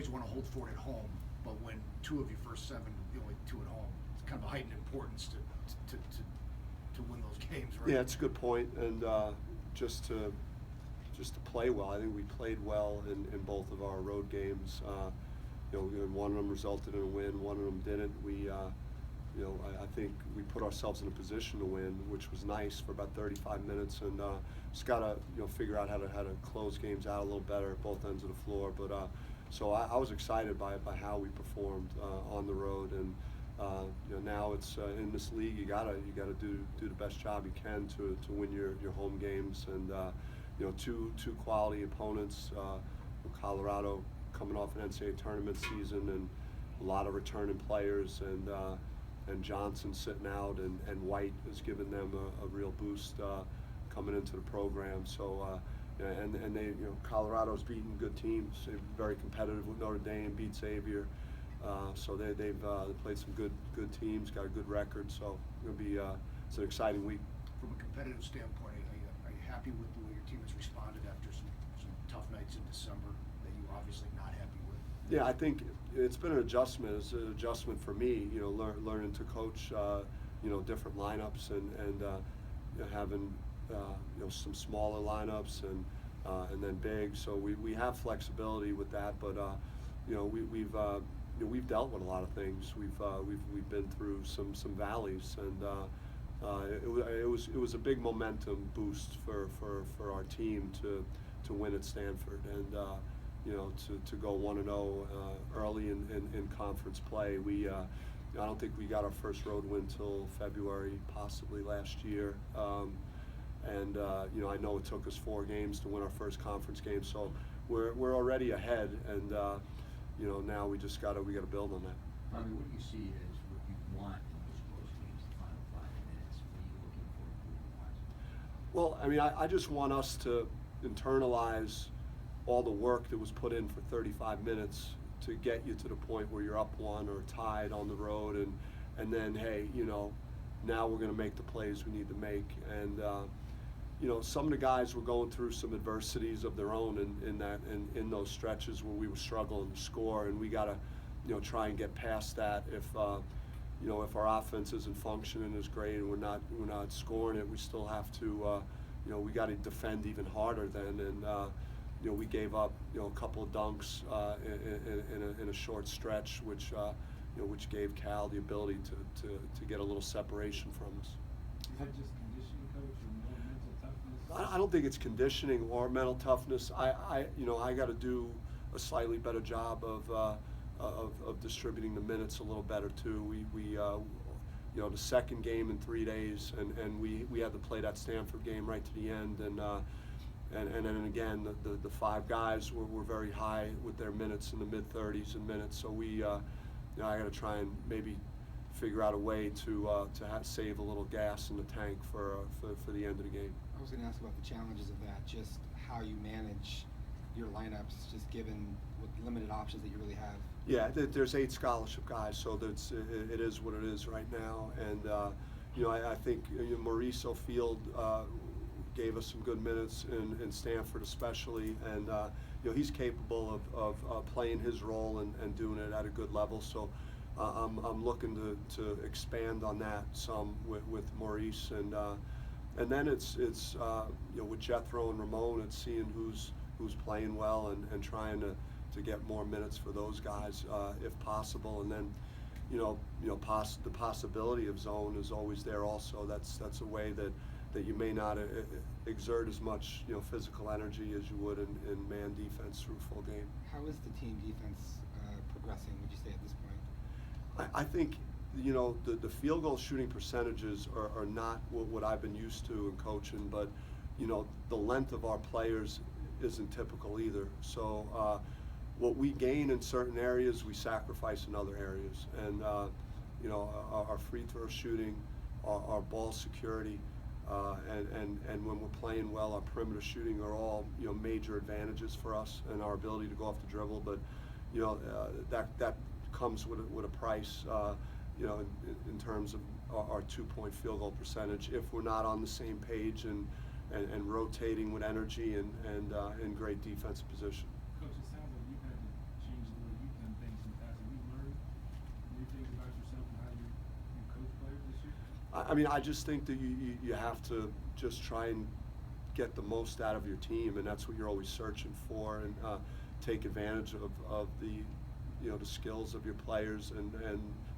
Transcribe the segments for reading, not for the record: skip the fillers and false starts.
always want to hold fort at home, but when 2 of your first 7, the only 2 at home, it's kind of a heightened importance to win those games, right? Yeah, it's a good point, and just to play well. I think we played well in both of our road games. One of them resulted in a win, one of them didn't. I think we put ourselves in a position to win, which was nice for about 35 minutes, and just gotta figure out how to close games out a little better at both ends of the floor. But so I was excited by how we performed on the road, and now it's in this league you gotta do the best job you can to win your home games, and two quality opponents. Colorado coming off an NCAA tournament season and a lot of returning players, and Johnson sitting out, and White has given them a real boost coming into the program. So and they Colorado's beaten good teams. They're very competitive with Notre Dame, beat Xavier. So they've played some good teams, got a good record. So it'll be it's an exciting week. From a competitive standpoint, are you happy with the way your team has responded after some tough nights in December that you're obviously not happy with? Yeah, I think it's been an adjustment. It's an adjustment for me, learning to coach, different lineups, and having some smaller lineups and then big. So we have flexibility with that, but we've dealt with a lot of things. We've been through some valleys, and it was a big momentum boost for our team to win at Stanford, and to go 1-0 early in conference play. I don't think we got our first road win till February, possibly last year. I know it took us 4 games to win our first conference game, so we're already ahead, and now we gotta build on that. Bobby, what do you see as what you want in those close games, the final 5 minutes? What are you looking for improvement-wise? Well, I mean, I just want us to internalize all the work that was put in for 35 minutes to get you to the point where you're up 1 or tied on the road, and then, hey, now we're going to make the plays we need to make. And some of the guys were going through some adversities of their own in those stretches where we were struggling to score, and we got to try and get past that. If our offense isn't functioning as great and we're not scoring it, we still have to we got to defend even harder then. And we gave up a couple of dunks in a short stretch, which gave Cal the ability to get a little separation from us. Is that just conditioning, coach, or more mental toughness? I don't think it's conditioning or mental toughness. I got to do a slightly better job of distributing the minutes a little better too. We the second game in 3 days, and we had to play that Stanford game right to the end, and then again the 5 guys were very high with their minutes in the mid-30s in minutes. So I got to try and maybe figure out a way to save a little gas in the tank for the end of the game. I was going to ask about the challenges of that, just how you manage your lineups, just given what limited options that you really have. Yeah, there's 8 scholarship guys, so it is what it is right now, and I think Maurice O'Field gave us some good minutes in Stanford especially, and he's capable of playing his role and doing it at a good level. So I'm looking to expand on that some with Maurice, and then it's with Jethro and Ramon, it's seeing who's playing well and trying to get more minutes for those guys if possible, and then the possibility of zone is always there also. That's a way that you may not exert as much physical energy as you would in man defense through full game. How is the team defense progressing, would you say, at this point? I think the field goal shooting percentages are not what I've been used to in coaching, but the length of our players isn't typical either. So what we gain in certain areas, we sacrifice in other areas, and our free throw shooting, our ball security, and when we're playing well, our perimeter shooting are all major advantages for us and our ability to go off the dribble. But that comes with a price, in terms of our 2-point field goal percentage if we're not on the same page and rotating with energy and in great defensive position. Coach, it sounds like you've had to change a little I mean, I just think that you have to just try and get the most out of your team, and that's what you're always searching for, and take advantage of the, you know, the skills of your players and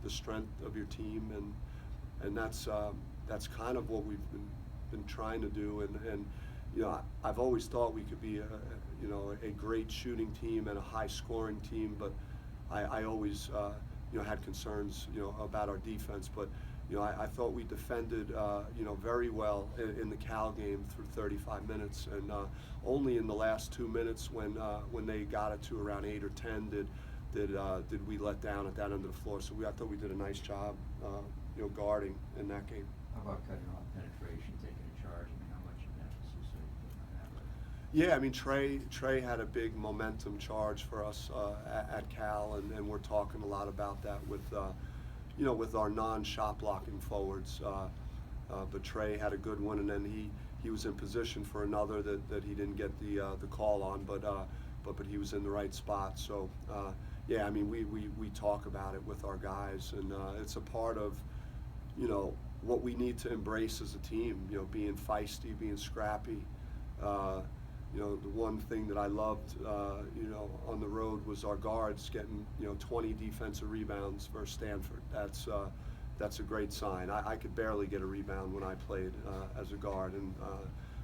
the strength of your team, and that's kind of what we've been trying to do, and you know, I've always thought we could be a great shooting team and a high scoring team, but I always you know, had concerns, you know, about our defense, but you know, I thought we defended you know, very well in the Cal game through 35 minutes, and only in the last 2 minutes when they got it to around 8 or 10 did we let down at that end of the floor. So I thought we did a nice job you know, guarding in that game. How about cutting off penetration, taking a charge? I mean, how much of an emphasis are you putting on that? Yeah, I mean, Trey had a big momentum charge for us at Cal, and we're talking a lot about that with you know, with our non-shot blocking forwards. But Trey had a good one, and then he was in position for another that he didn't get the call on, but he was in the right spot. So yeah, I mean, we talk about it with our guys, and it's a part of, you know, what we need to embrace as a team. You know, being feisty, being scrappy. You know, the one thing that I loved, you know, on the road was our guards getting, you know, 20 defensive rebounds versus Stanford. That's a great sign. I could barely get a rebound when I played as a guard, and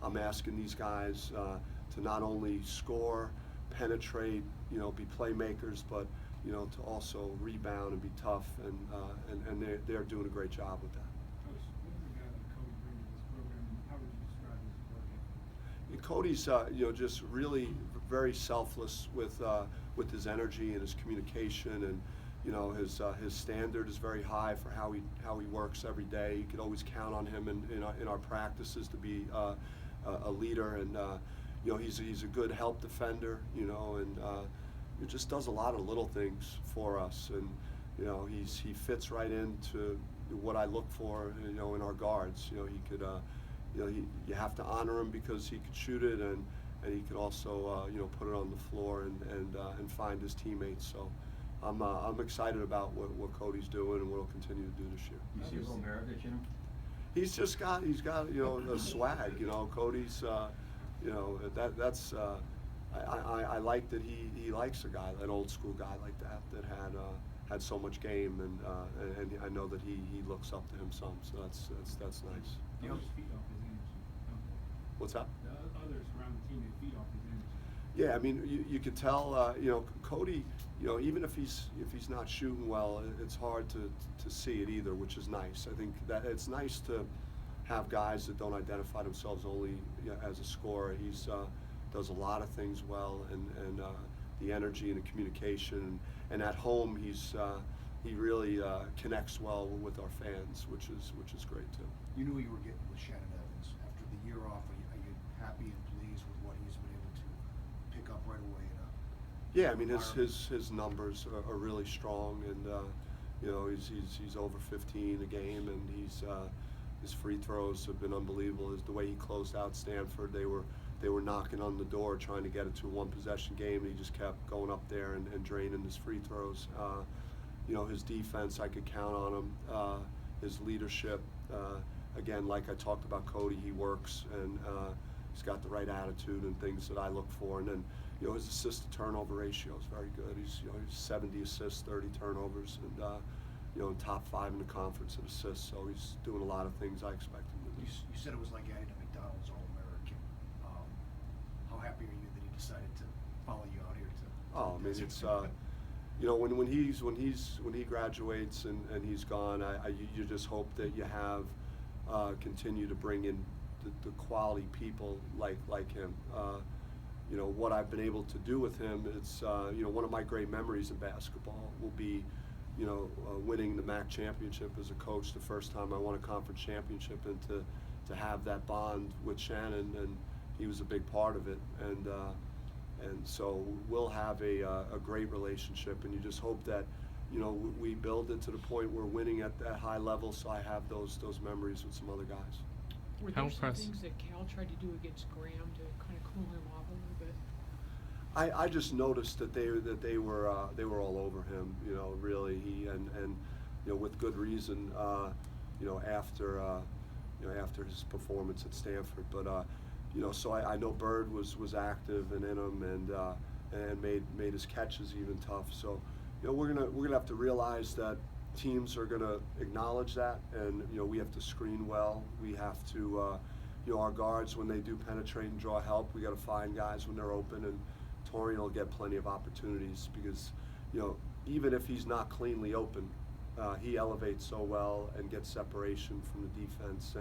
I'm asking these guys to not only score, penetrate, you know, be playmakers, but you know, to also rebound and be tough, and they're doing a great job with that. Coach, what does a guy like Cody bring to this program, and how would you describe his work ethic? Cody's, you know, just really very selfless with his energy and his communication, and you know, his standard is very high for how he works every day. You could always count on him in our practices to be a leader, and you know, he's a good help defender, you know, and he just does a lot of little things for us, and you know, he fits right into what I look for, you know, in our guards. You know, he could. You know, you have to honor him because he could shoot it, and he could also you know, put it on the floor and find his teammates. So I'm excited about what Cody's doing and what he'll continue to do this year. You see Romarovich in him? He's got you know, a swag. You know, Cody's you know, that's I like that he likes a guy, an old school guy like that had so much game, and I know that he looks up to him some. So that's nice. The others feed off his energy, don't they? What's that? The others around the team, they feed off his energy. Yeah, I mean, you could tell, you know, Cody, you know, even if he's not shooting well, it's hard to see it either, which is nice. I think that it's nice to have guys that don't identify themselves only, you know, as a scorer. He's does a lot of things well, and the energy and the communication, and at home he really connects well with our fans, which is great too. You knew you were getting with Shannon Evans after the year off. Are you happy and pleased with what he's been able to pick up right away? Yeah, I mean, his numbers are really strong, and you know, he's over 15 a game, and his free throws have been unbelievable. The way he closed out Stanford, they were knocking on the door trying to get it to a one-possession game, and he just kept going up there and draining his free throws. You know, his defense, I could count on him. His leadership, again, like I talked about Cody, he works, and he's got the right attitude and things that I look for. And then, you know, his assist-to-turnover ratio is very good. He's 70 assists, 30 turnovers, and you know, top 5 in the conference in assists. So he's doing a lot of things I expect him to do. You said it was like adding a McDonald's All-American. How happy are you that he decided to follow you out here to? Oh, I mean, it's you know, when he graduates and he's gone, you just hope that you have continue to bring in the quality people like him. You know, what I've been able to do with him, it's you know, one of my great memories in basketball will be, you know, winning the MAC championship as a coach the first time I won a conference championship, and to have that bond with Shannon, and he was a big part of it, and so we'll have a great relationship, and you just hope that, you know, we build it to the point we're winning at that high level, so I have those memories with some other guys. Were there some things that Cal tried to do against Graham to kind of cool him off a little bit? I just noticed that they were all over him, you know, really, and you know, with good reason. after his performance at Stanford. But so I know Bird was active and in him, and made his catches even tough. So we're gonna have to realize that teams are gonna acknowledge that, and we have to screen well. We have to our guards, when they do penetrate and draw help, we got to find guys when they're open, and Torian will get plenty of opportunities because even if he's not cleanly open, he elevates so well and gets separation from the defense,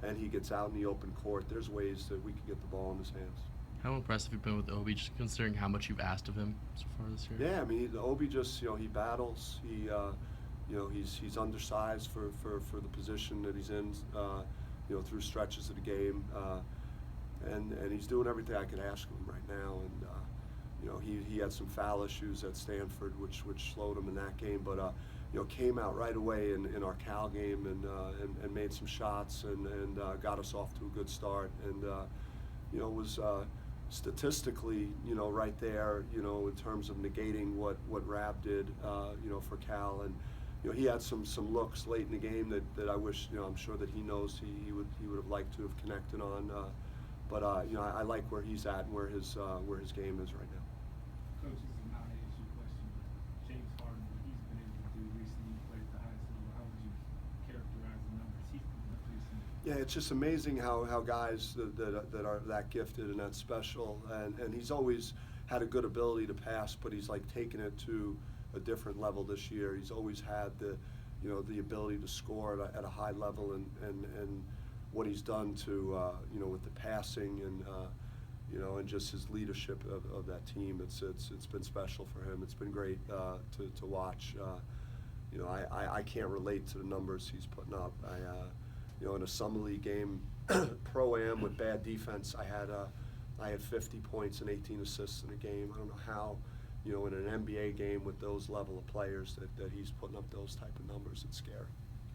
and he gets out in the open court. There's ways that we can get the ball in his hands. How impressed have you been with Obi, just considering how much you've asked of him so far this year? Yeah, I mean, Obi just he battles. He's undersized for the position that he's in. Through stretches of the game, and he's doing everything I could ask of him right now. And he had some foul issues at Stanford, which slowed him in that game. But came out right away in our Cal game and made some shots and got us off to a good start. And was statistically right there in terms of negating what Rab did for Cal. And he had some looks late in the game that I wish, I'm sure that he knows he would have liked to have connected on. But I like where he's at and where his game is right now. Coach, this is not an issue question, but James Harden, what he's been able to do recently, he played at the highest level. How would you characterize the numbers he's putting up recently? Yeah, it's just amazing how guys that are that gifted and that special, and he's always had a good ability to pass, but he's like taken it to a different level this year. He's always had the ability to score at a high level, and what he's done to with the passing and and just his leadership of that team. It's been special for him. It's been great to watch. I can't relate to the numbers he's putting up. In a summer league game, pro-am with bad defense, I had 50 points and 18 assists in a game. I don't know how. In an NBA game with those level of players that he's putting up those type of numbers. It's scary.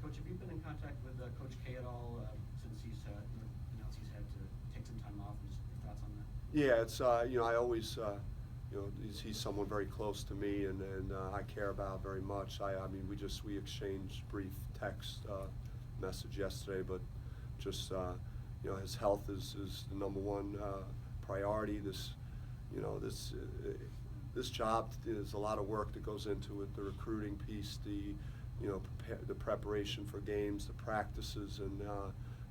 Coach, have you been in contact with Coach K at all since he's announced he's had to take some time off? And just your thoughts on that? Yeah, it's I always he's someone very close to me and I care about very much. I mean we exchanged brief text message yesterday, but just his health is the number one priority. This job is a lot of work that goes into it, the recruiting piece, the preparation for games, the practices, and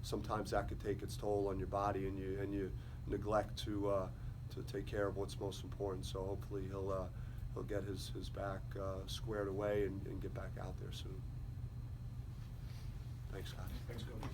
sometimes that could take its toll on your body, and you neglect to take care of what's most important. So hopefully he'll get his back squared away and get back out there soon. Thanks, guys. Thanks, Coach.